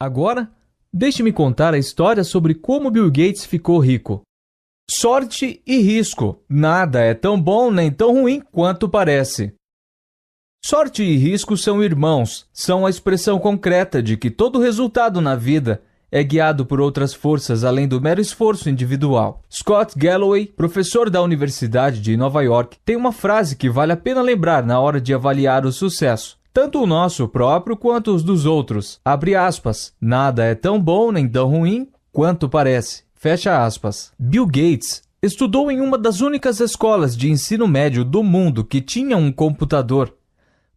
Agora, deixe-me contar a história sobre como Bill Gates ficou rico. Sorte e risco. Nada é tão bom nem tão ruim quanto parece. Sorte e risco são irmãos, são a expressão concreta de que todo resultado na vida é guiado por outras forças além do mero esforço individual. Scott Galloway, professor da Universidade de Nova York, tem uma frase que vale a pena lembrar na hora de avaliar o sucesso. Tanto o nosso próprio quanto os dos outros. Abre aspas. Nada é tão bom nem tão ruim quanto parece. Fecha aspas. Bill Gates estudou em uma das únicas escolas de ensino médio do mundo que tinha um computador.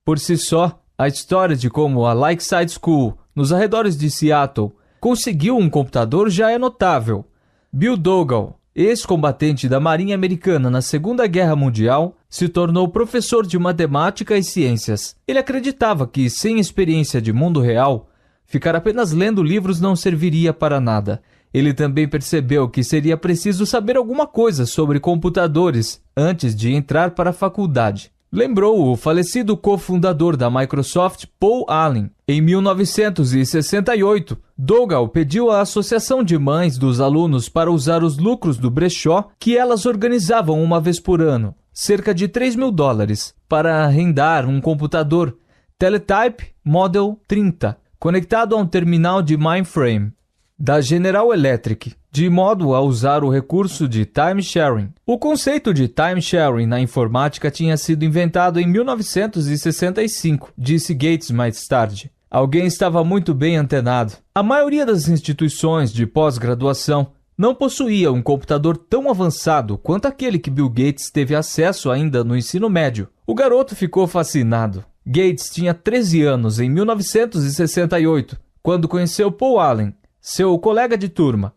Por si só, a história de como a Lakeside School, nos arredores de Seattle, conseguiu um computador já é notável. Bill Dougal, ex-combatente da Marinha Americana na Segunda Guerra Mundial, se tornou professor de matemática e ciências. Ele acreditava que, sem experiência de mundo real, ficar apenas lendo livros não serviria para nada. Ele também percebeu que seria preciso saber alguma coisa sobre computadores antes de entrar para a faculdade. Lembrou o falecido cofundador da Microsoft, Paul Allen. Em 1968, Dougal pediu à Associação de Mães dos Alunos para usar os lucros do brechó que elas organizavam uma vez por ano, cerca de $3.000, para arrendar um computador Teletype Model 30, conectado a um terminal de mainframe da General Electric, de modo a usar o recurso de time sharing. O conceito de time sharing na informática tinha sido inventado em 1965, disse Gates mais tarde. Alguém estava muito bem antenado. A maioria das instituições de pós-graduação não possuía um computador tão avançado quanto aquele que Bill Gates teve acesso ainda no ensino médio. O garoto ficou fascinado. Gates tinha 13 anos em 1968, quando conheceu Paul Allen, seu colega de turma.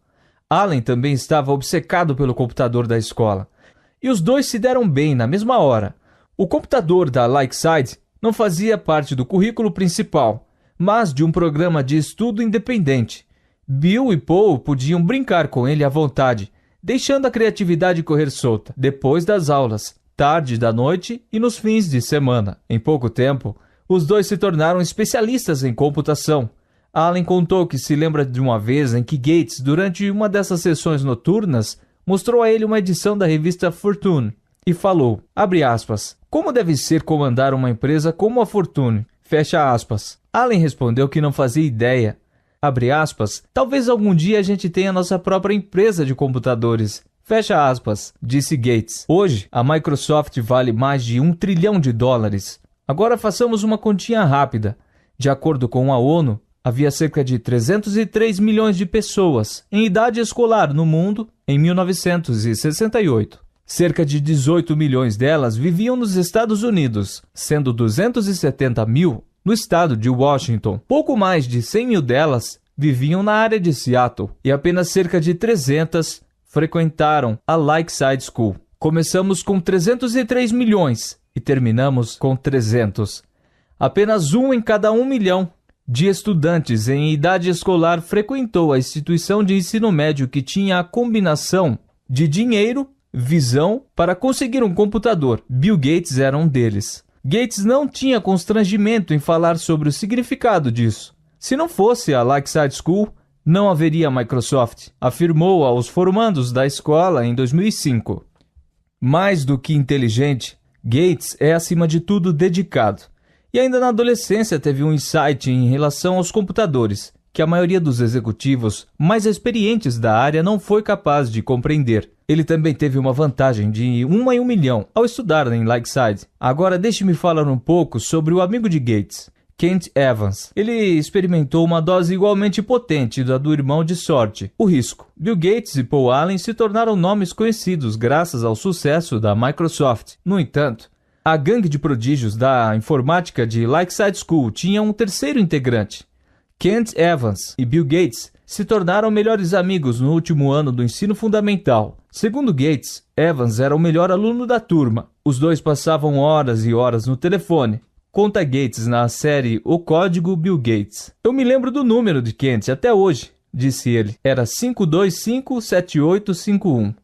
Allen também estava obcecado pelo computador da escola. E os dois se deram bem na mesma hora. O computador da Lakeside não fazia parte do currículo principal, mas de um programa de estudo independente. Bill e Paul podiam brincar com ele à vontade, deixando a criatividade correr solta, depois das aulas, tarde da noite e nos fins de semana. Em pouco tempo, os dois se tornaram especialistas em computação. Allen contou que se lembra de uma vez em que Gates, durante uma dessas sessões noturnas, mostrou a ele uma edição da revista Fortune e falou, abre aspas, como deve ser comandar uma empresa como a Fortune, fecha aspas. Allen respondeu que não fazia ideia, abre aspas, talvez algum dia a gente tenha nossa própria empresa de computadores, fecha aspas, disse Gates. Hoje, a Microsoft vale mais de $1 trilhão. Agora façamos uma continha rápida. De acordo com a ONU, havia cerca de 303 milhões de pessoas em idade escolar no mundo em 1968. Cerca de 18 milhões delas viviam nos Estados Unidos, sendo 270 mil no estado de Washington. Pouco mais de 100 mil delas viviam na área de Seattle e apenas cerca de 300 frequentaram a Lakeside School. Começamos com 303 milhões e terminamos com 300. Apenas 1 em cada 1 milhão de estudantes em idade escolar frequentou a instituição de ensino médio que tinha a combinação de dinheiro, visão para conseguir um computador. Bill Gates era um deles. Gates não tinha constrangimento em falar sobre o significado disso. Se não fosse a Lakeside School, não haveria Microsoft, afirmou aos formandos da escola em 2005. Mais do que inteligente, Gates é acima de tudo dedicado. E ainda na adolescência teve um insight em relação aos computadores, que a maioria dos executivos mais experientes da área não foi capaz de compreender. Ele também teve uma vantagem de 1 em 1 milhão ao estudar em Lakeside. Agora deixe-me falar um pouco sobre o amigo de Gates, Kent Evans. Ele experimentou uma dose igualmente potente da do irmão de sorte, o risco. Bill Gates e Paul Allen se tornaram nomes conhecidos graças ao sucesso da Microsoft. No entanto, a gangue de prodígios da informática de Lakeside School tinha um terceiro integrante. Kent Evans e Bill Gates se tornaram melhores amigos no último ano do ensino fundamental. Segundo Gates, Evans era o melhor aluno da turma. Os dois passavam horas e horas no telefone. Conta Gates na série O Código Bill Gates. Eu me lembro do número de Kent até hoje, disse ele. Era 5257851.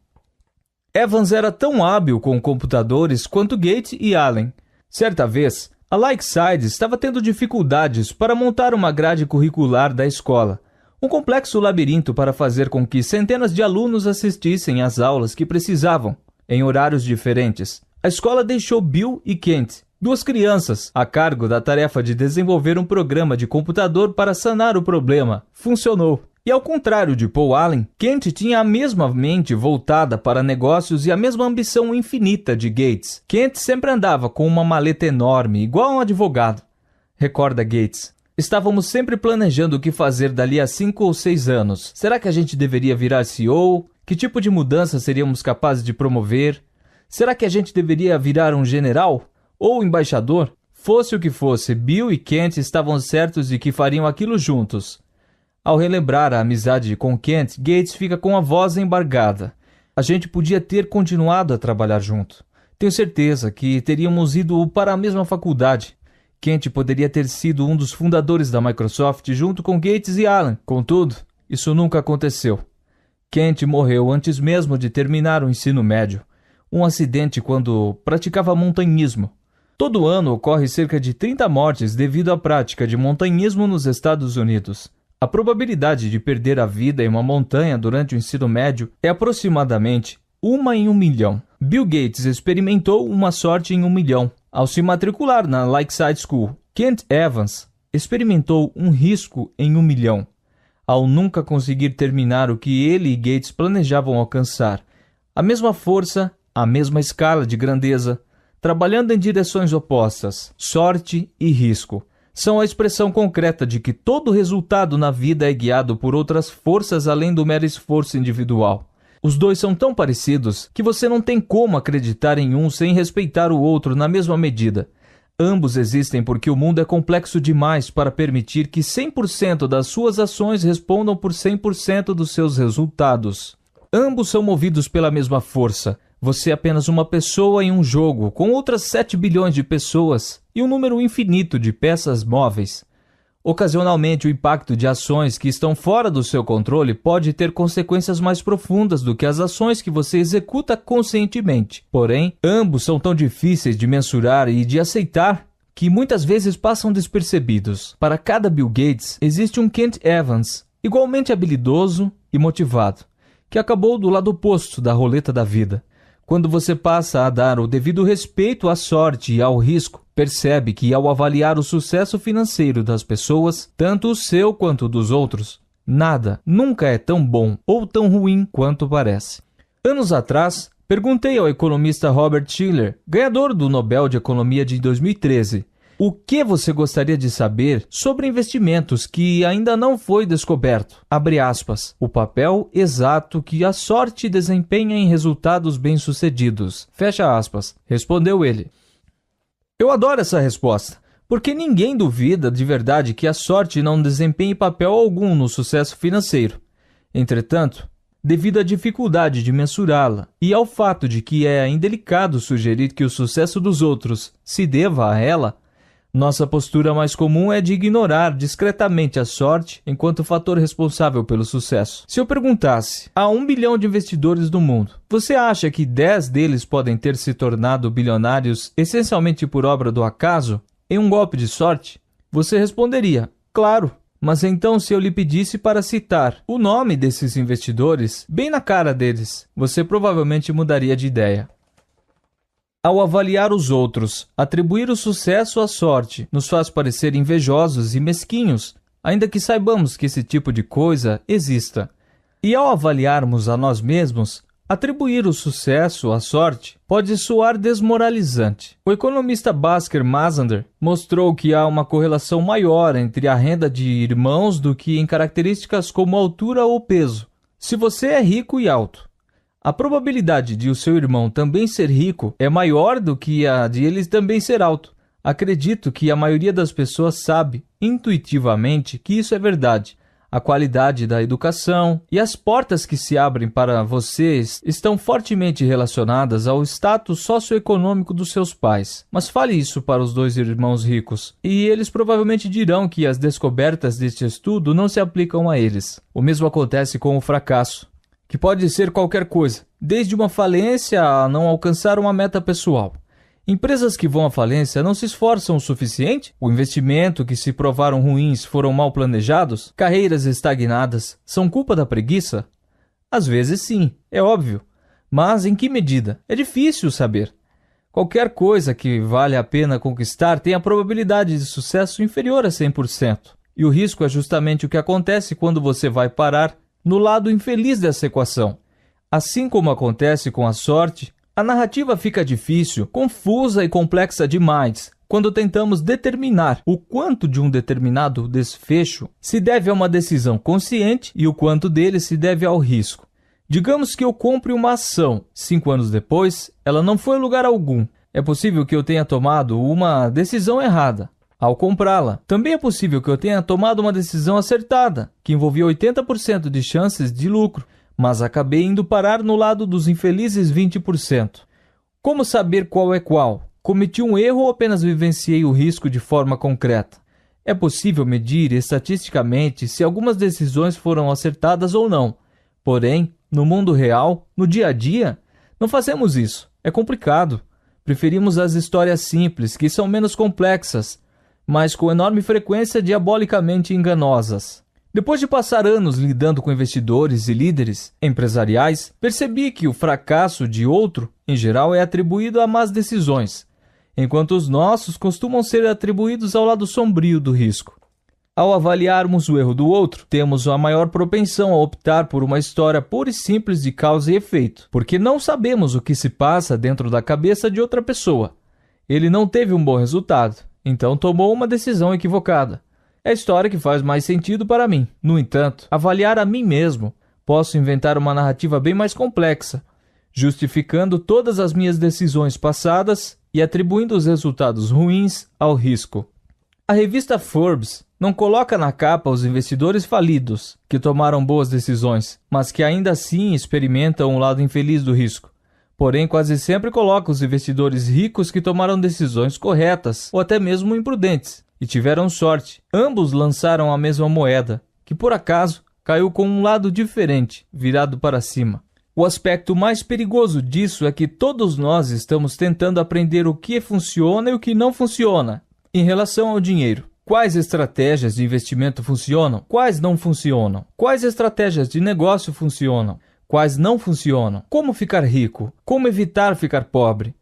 Evans era tão hábil com computadores quanto Gates e Allen. Certa vez, A Lakeside estava tendo dificuldades para montar uma grade curricular da escola, um complexo labirinto para fazer com que centenas de alunos assistissem às aulas que precisavam, em horários diferentes. A escola deixou Bill e Kent, duas crianças, a cargo da tarefa de desenvolver um programa de computador para sanar o problema. Funcionou. E ao contrário de Paul Allen, Kent tinha a mesma mente voltada para negócios e a mesma ambição infinita de Gates. Kent sempre andava com uma maleta enorme, igual a um advogado. Recorda Gates. Estávamos sempre planejando o que fazer dali a 5 ou 6 anos. Será que a gente deveria virar CEO? Que tipo de mudança seríamos capazes de promover? Será que a gente deveria virar um general? Ou embaixador? Fosse o que fosse, Bill e Kent estavam certos de que fariam aquilo juntos. Ao relembrar a amizade com Kent, Gates fica com a voz embargada. A gente podia ter continuado a trabalhar junto. Tenho certeza que teríamos ido para a mesma faculdade. Kent poderia ter sido um dos fundadores da Microsoft junto com Gates e Allen. Contudo, isso nunca aconteceu. Kent morreu antes mesmo de terminar o ensino médio. Um acidente quando praticava montanhismo. Todo ano ocorre cerca de 30 mortes devido à prática de montanhismo nos Estados Unidos. A probabilidade de perder a vida em uma montanha durante o ensino médio é aproximadamente 1 em 1 milhão. Bill Gates experimentou uma sorte em 1 milhão ao se matricular na Lakeside School. Kent Evans experimentou um risco em 1 milhão ao nunca conseguir terminar o que ele e Gates planejavam alcançar. A mesma força, a mesma escala de grandeza, trabalhando em direções opostas, sorte e risco. São a expressão concreta de que todo resultado na vida é guiado por outras forças além do mero esforço individual. Os dois são tão parecidos que você não tem como acreditar em um sem respeitar o outro na mesma medida. Ambos existem porque o mundo é complexo demais para permitir que 100% das suas ações respondam por 100% dos seus resultados. Ambos são movidos pela mesma força. Você é apenas uma pessoa em um jogo, com outras 7 bilhões de pessoas e um número infinito de peças móveis. Ocasionalmente, o impacto de ações que estão fora do seu controle pode ter consequências mais profundas do que as ações que você executa conscientemente. Porém, ambos são tão difíceis de mensurar e de aceitar que muitas vezes passam despercebidos. Para cada Bill Gates, existe um Kent Evans, igualmente habilidoso e motivado, que acabou do lado oposto da roleta da vida. Quando você passa a dar o devido respeito à sorte e ao risco, percebe que ao avaliar o sucesso financeiro das pessoas, tanto o seu quanto o dos outros, nada nunca é tão bom ou tão ruim quanto parece. Anos atrás, perguntei ao economista Robert Shiller, ganhador do Nobel de Economia de 2013, o que você gostaria de saber sobre investimentos que ainda não foi descoberto? Abre aspas. O papel exato que a sorte desempenha em resultados bem-sucedidos. Fecha aspas. Respondeu ele. Eu adoro essa resposta, porque ninguém duvida de verdade que a sorte não desempenhe papel algum no sucesso financeiro. Entretanto, devido à dificuldade de mensurá-la e ao fato de que é indelicado sugerir que o sucesso dos outros se deva a ela, nossa postura mais comum é de ignorar discretamente a sorte enquanto fator responsável pelo sucesso. Se eu perguntasse a 1 bilhão de investidores do mundo, você acha que 10 deles podem ter se tornado bilionários essencialmente por obra do acaso, em um golpe de sorte? Você responderia, claro. Mas então, se eu lhe pedisse para citar o nome desses investidores, bem na cara deles, você provavelmente mudaria de ideia. Ao avaliar os outros, atribuir o sucesso à sorte nos faz parecer invejosos e mesquinhos, ainda que saibamos que esse tipo de coisa exista. E ao avaliarmos a nós mesmos, atribuir o sucesso à sorte pode soar desmoralizante. O economista Basker Masander mostrou que há uma correlação maior entre a renda de irmãos do que em características como altura ou peso. Se você é rico e alto, a probabilidade de o seu irmão também ser rico é maior do que a de ele também ser alto. Acredito que a maioria das pessoas sabe, intuitivamente, que isso é verdade. A qualidade da educação e as portas que se abrem para vocês estão fortemente relacionadas ao status socioeconômico dos seus pais. Mas fale isso para os 2 irmãos ricos, e eles provavelmente dirão que as descobertas deste estudo não se aplicam a eles. O mesmo acontece com o fracasso, que pode ser qualquer coisa, desde uma falência a não alcançar uma meta pessoal. Empresas que vão à falência não se esforçam o suficiente? O investimento que se provaram ruins foram mal planejados? Carreiras estagnadas são culpa da preguiça? Às vezes sim, é óbvio. Mas em que medida? É difícil saber. Qualquer coisa que vale a pena conquistar tem a probabilidade de sucesso inferior a 100%. E o risco é justamente o que acontece quando você vai parar no lado infeliz dessa equação. Assim como acontece com a sorte, a narrativa fica difícil, confusa e complexa demais quando tentamos determinar o quanto de um determinado desfecho se deve a uma decisão consciente e o quanto dele se deve ao risco. Digamos que eu compre uma ação. 5 anos depois, ela não foi a lugar algum. É possível que eu tenha tomado uma decisão errada ao comprá-la. Também é possível que eu tenha tomado uma decisão acertada, que envolvia 80% de chances de lucro, mas acabei indo parar no lado dos infelizes 20%. Como saber qual é qual? Cometi um erro ou apenas vivenciei o risco de forma concreta? É possível medir estatisticamente se algumas decisões foram acertadas ou não. Porém, no mundo real, no dia a dia, não fazemos isso. É complicado. Preferimos as histórias simples, que são menos complexas, mas com enorme frequência diabolicamente enganosas. Depois de passar anos lidando com investidores e líderes empresariais, percebi que o fracasso de outro, em geral, é atribuído a más decisões, enquanto os nossos costumam ser atribuídos ao lado sombrio do risco. Ao avaliarmos o erro do outro, temos a maior propensão a optar por uma história pura e simples de causa e efeito, porque não sabemos o que se passa dentro da cabeça de outra pessoa. Ele não teve um bom resultado, então tomou uma decisão equivocada. É a história que faz mais sentido para mim. No entanto, avaliar a mim mesmo, posso inventar uma narrativa bem mais complexa, justificando todas as minhas decisões passadas e atribuindo os resultados ruins ao risco. A revista Forbes não coloca na capa os investidores falidos, que tomaram boas decisões, mas que ainda assim experimentam o lado infeliz do risco. Porém, quase sempre coloca os investidores ricos que tomaram decisões corretas ou até mesmo imprudentes e tiveram sorte. Ambos lançaram a mesma moeda, que por acaso caiu com um lado diferente, virado para cima. O aspecto mais perigoso disso é que todos nós estamos tentando aprender o que funciona e o que não funciona em relação ao dinheiro. Quais estratégias de investimento funcionam? Quais não funcionam? Quais estratégias de negócio funcionam? Quais não funcionam? Como ficar rico? Como evitar ficar pobre?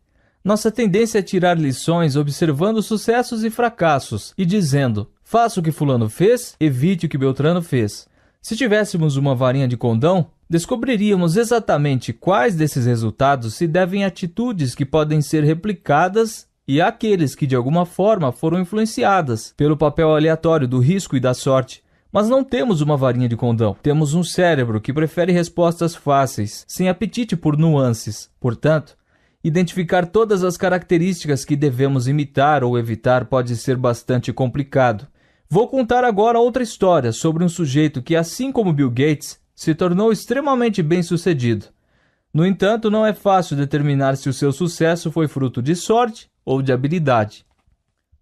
Nossa tendência é tirar lições observando sucessos e fracassos e dizendo: faça o que fulano fez, evite o que Beltrano fez. Se tivéssemos uma varinha de condão, descobriríamos exatamente quais desses resultados se devem a atitudes que podem ser replicadas e àqueles que de alguma forma foram influenciadas pelo papel aleatório do risco e da sorte. Mas não temos uma varinha de condão. Temos um cérebro que prefere respostas fáceis, sem apetite por nuances. Portanto, identificar todas as características que devemos imitar ou evitar pode ser bastante complicado. Vou contar agora outra história sobre um sujeito que, assim como Bill Gates, se tornou extremamente bem-sucedido. No entanto, não é fácil determinar se o seu sucesso foi fruto de sorte ou de habilidade.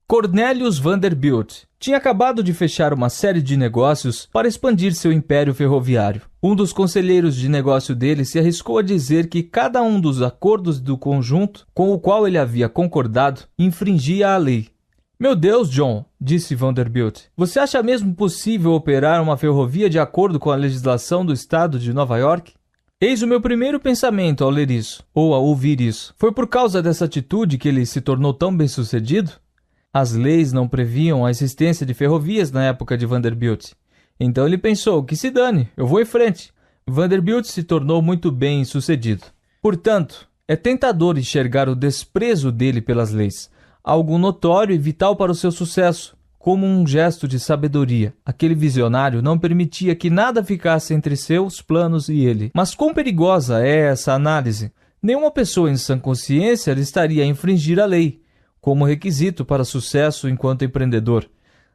Cornelius Vanderbilt tinha acabado de fechar uma série de negócios para expandir seu império ferroviário. Um dos conselheiros de negócio dele se arriscou a dizer que cada um dos acordos do conjunto com o qual ele havia concordado infringia a lei. Meu Deus, John, disse Vanderbilt, você acha mesmo possível operar uma ferrovia de acordo com a legislação do estado de Nova York? Eis o meu primeiro pensamento ao ler isso, ou ao ouvir isso. Foi por causa dessa atitude que ele se tornou tão bem-sucedido? As leis não previam a existência de ferrovias na época de Vanderbilt. Então ele pensou, que se dane, eu vou em frente. Vanderbilt se tornou muito bem-sucedido. Portanto, é tentador enxergar o desprezo dele pelas leis, algo notório e vital para o seu sucesso, como um gesto de sabedoria. Aquele visionário não permitia que nada ficasse entre seus planos e ele. Mas quão perigosa é essa análise? Nenhuma pessoa em sã consciência estaria a infringir a lei, como requisito para sucesso enquanto empreendedor.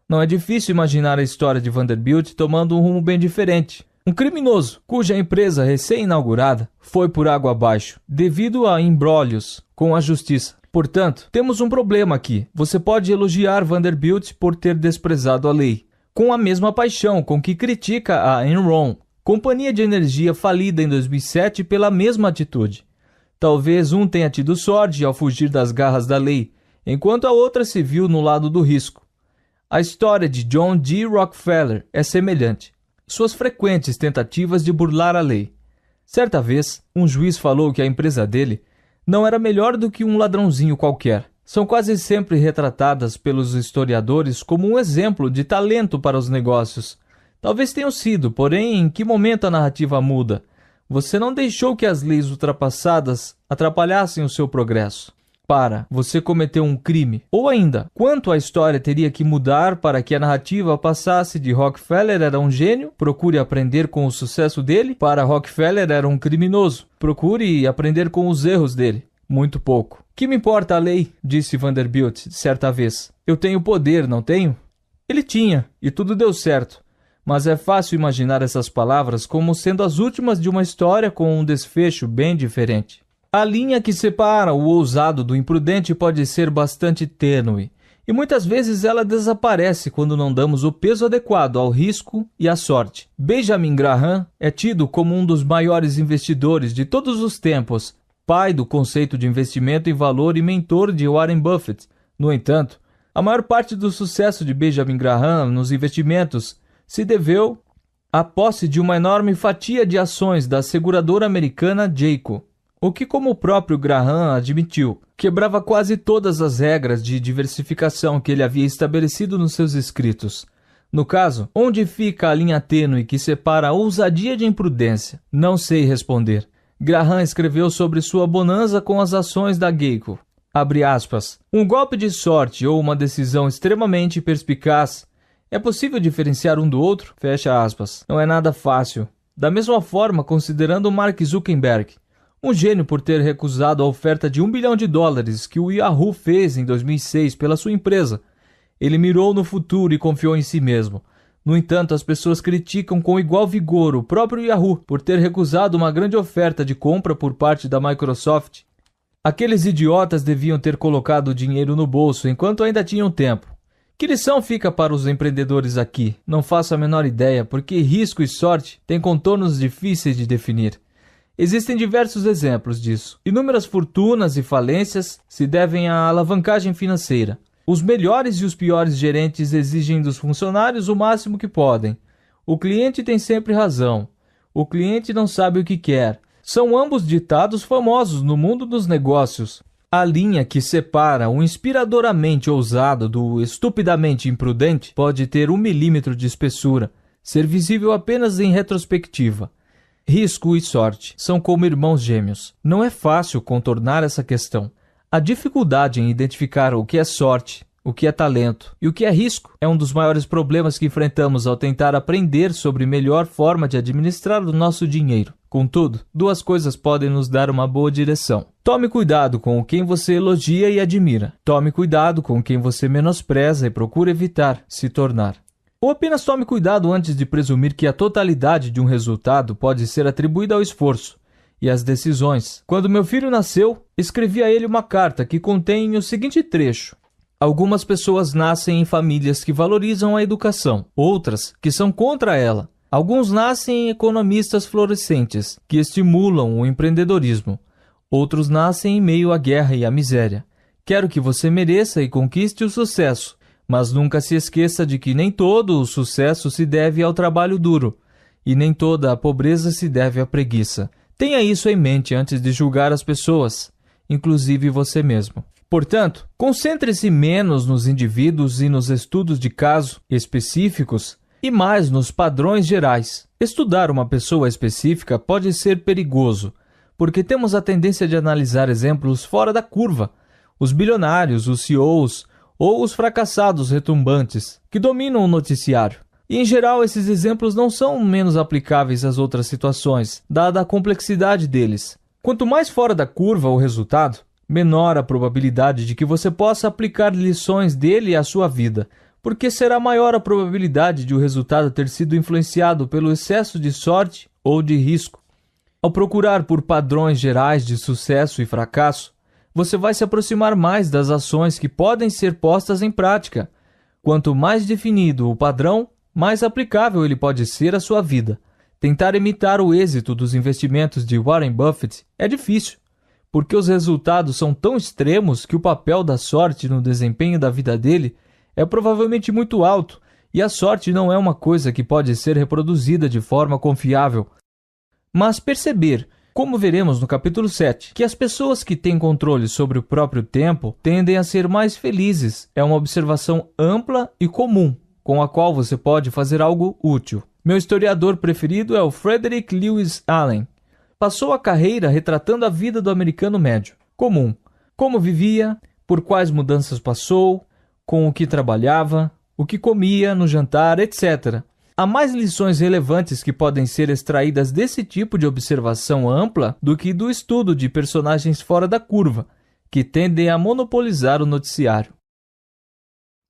Não é difícil imaginar a história de Vanderbilt tomando um rumo bem diferente. Um criminoso, cuja empresa recém-inaugurada foi por água abaixo, devido a imbróglios com a justiça. Portanto, temos um problema aqui. Você pode elogiar Vanderbilt por ter desprezado a lei, com a mesma paixão com que critica a Enron, companhia de energia falida em 2007, pela mesma atitude. Talvez um tenha tido sorte ao fugir das garras da lei, enquanto a outra se viu no lado do risco. A história de John D. Rockefeller é semelhante. Suas frequentes tentativas de burlar a lei. Certa vez, um juiz falou que a empresa dele não era melhor do que um ladrãozinho qualquer. São quase sempre retratadas pelos historiadores como um exemplo de talento para os negócios. Talvez tenham sido, porém, em que momento a narrativa muda? Você não deixou que as leis ultrapassadas atrapalhassem o seu progresso. Você cometeu um crime. Ou ainda, quanto a história teria que mudar para que a narrativa passasse de Rockefeller era um gênio, procure aprender com o sucesso dele, para Rockefeller era um criminoso, procure aprender com os erros dele. Muito pouco. Que me importa a lei? Disse Vanderbilt certa vez. Eu tenho poder, não tenho? Ele tinha, e tudo deu certo. Mas é fácil imaginar essas palavras como sendo as últimas de uma história com um desfecho bem diferente. A linha que separa o ousado do imprudente pode ser bastante tênue, e muitas vezes ela desaparece quando não damos o peso adequado ao risco e à sorte. Benjamin Graham é tido como um dos maiores investidores de todos os tempos, pai do conceito de investimento em valor e mentor de Warren Buffett. No entanto, a maior parte do sucesso de Benjamin Graham nos investimentos se deveu à posse de uma enorme fatia de ações da seguradora americana Geico, o que, como o próprio Graham admitiu, quebrava quase todas as regras de diversificação que ele havia estabelecido nos seus escritos. No caso, onde fica a linha tênue que separa a ousadia de imprudência? Não sei responder. Graham escreveu sobre sua bonança com as ações da Geico. Abre aspas. Um golpe de sorte ou uma decisão extremamente perspicaz. É possível diferenciar um do outro? Fecha aspas. Não é nada fácil. Da mesma forma, considerando Mark Zuckerberg, um gênio por ter recusado a oferta de $1 bilhão que o Yahoo fez em 2006 pela sua empresa. Ele mirou no futuro e confiou em si mesmo. No entanto, as pessoas criticam com igual vigor o próprio Yahoo por ter recusado uma grande oferta de compra por parte da Microsoft. Aqueles idiotas deviam ter colocado o dinheiro no bolso enquanto ainda tinham tempo. Que lição fica para os empreendedores aqui? Não faço a menor ideia, porque risco e sorte têm contornos difíceis de definir. Existem diversos exemplos disso. Inúmeras fortunas e falências se devem à alavancagem financeira. Os melhores e os piores gerentes exigem dos funcionários o máximo que podem. O cliente tem sempre razão. O cliente não sabe o que quer. São ambos ditados famosos no mundo dos negócios. A linha que separa o inspiradoramente ousado do estupidamente imprudente pode ter 1 milímetro de espessura, ser visível apenas em retrospectiva. Risco e sorte são como irmãos gêmeos. Não é fácil contornar essa questão. A dificuldade em identificar o que é sorte, o que é talento e o que é risco é um dos maiores problemas que enfrentamos ao tentar aprender sobre melhor forma de administrar o nosso dinheiro. Contudo, duas coisas podem nos dar uma boa direção. Tome cuidado com quem você elogia e admira. Tome cuidado com quem você menospreza e procura evitar se tornar. Ou apenas tome cuidado antes de presumir que a totalidade de um resultado pode ser atribuída ao esforço e às decisões. Quando meu filho nasceu, escrevi a ele uma carta que contém o seguinte trecho. Algumas pessoas nascem em famílias que valorizam a educação, outras que são contra ela. Alguns nascem em economistas florescentes, que estimulam o empreendedorismo. Outros nascem em meio à guerra e à miséria. Quero que você mereça e conquiste o sucesso, mas nunca se esqueça de que nem todo o sucesso se deve ao trabalho duro, e nem toda a pobreza se deve à preguiça. Tenha isso em mente antes de julgar as pessoas, inclusive você mesmo. Portanto, concentre-se menos nos indivíduos e nos estudos de caso específicos e mais nos padrões gerais. Estudar uma pessoa específica pode ser perigoso, porque temos a tendência de analisar exemplos fora da curva, os bilionários, os CEOs, ou os fracassados retumbantes que dominam o noticiário. E, em geral, esses exemplos não são menos aplicáveis às outras situações, dada a complexidade deles. Quanto mais fora da curva o resultado, menor a probabilidade de que você possa aplicar lições dele à sua vida, porque será maior a probabilidade de o resultado ter sido influenciado pelo excesso de sorte ou de risco. Ao procurar por padrões gerais de sucesso e fracasso, você vai se aproximar mais das ações que podem ser postas em prática. Quanto mais definido o padrão, mais aplicável ele pode ser à sua vida. Tentar imitar o êxito dos investimentos de Warren Buffett é difícil, porque os resultados são tão extremos que o papel da sorte no desempenho da vida dele é provavelmente muito alto, e a sorte não é uma coisa que pode ser reproduzida de forma confiável. Mas perceber, como veremos no capítulo 7, que as pessoas que têm controle sobre o próprio tempo tendem a ser mais felizes é uma observação ampla e comum, com a qual você pode fazer algo útil. Meu historiador preferido é o Frederick Lewis Allen. Passou a carreira retratando a vida do americano médio, comum, como vivia, por quais mudanças passou, com o que trabalhava, o que comia no jantar, etc. Há mais lições relevantes que podem ser extraídas desse tipo de observação ampla do que do estudo de personagens fora da curva, que tendem a monopolizar o noticiário.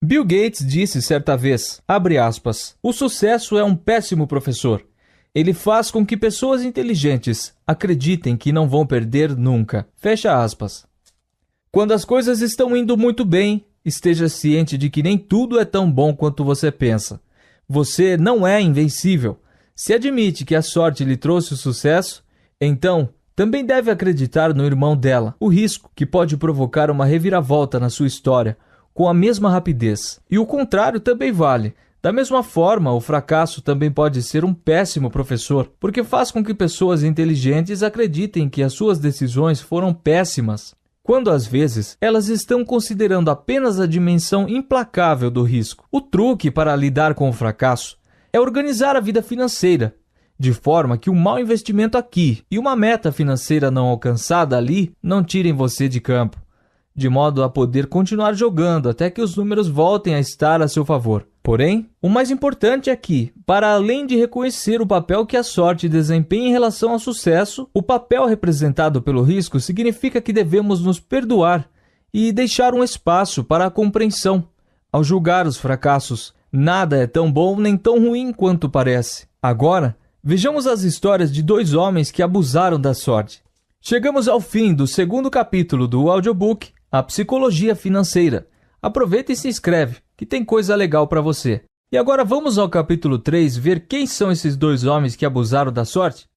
Bill Gates disse certa vez, abre aspas, o sucesso é um péssimo professor. Ele faz com que pessoas inteligentes acreditem que não vão perder nunca. Fecha aspas. Quando as coisas estão indo muito bem, esteja ciente de que nem tudo é tão bom quanto você pensa. Você não é invencível. Se admite que a sorte lhe trouxe o sucesso, então também deve acreditar no irmão dela, o risco, que pode provocar uma reviravolta na sua história, com a mesma rapidez. E o contrário também vale. Da mesma forma, o fracasso também pode ser um péssimo professor, porque faz com que pessoas inteligentes acreditem que as suas decisões foram péssimas, quando às vezes elas estão considerando apenas a dimensão implacável do risco. O truque para lidar com o fracasso é organizar a vida financeira, de forma que um mau investimento aqui e uma meta financeira não alcançada ali não tirem você de campo, de modo a poder continuar jogando até que os números voltem a estar a seu favor. Porém, o mais importante é que, para além de reconhecer o papel que a sorte desempenha em relação ao sucesso, o papel representado pelo risco significa que devemos nos perdoar e deixar um espaço para a compreensão. Ao julgar os fracassos, nada é tão bom nem tão ruim quanto parece. Agora, vejamos as histórias de dois homens que abusaram da sorte. Chegamos ao fim do segundo capítulo do audiobook, A Psicologia Financeira. Aproveita e se inscreve, que tem coisa legal para você. E agora vamos ao capítulo 3 ver quem são esses dois homens que abusaram da sorte?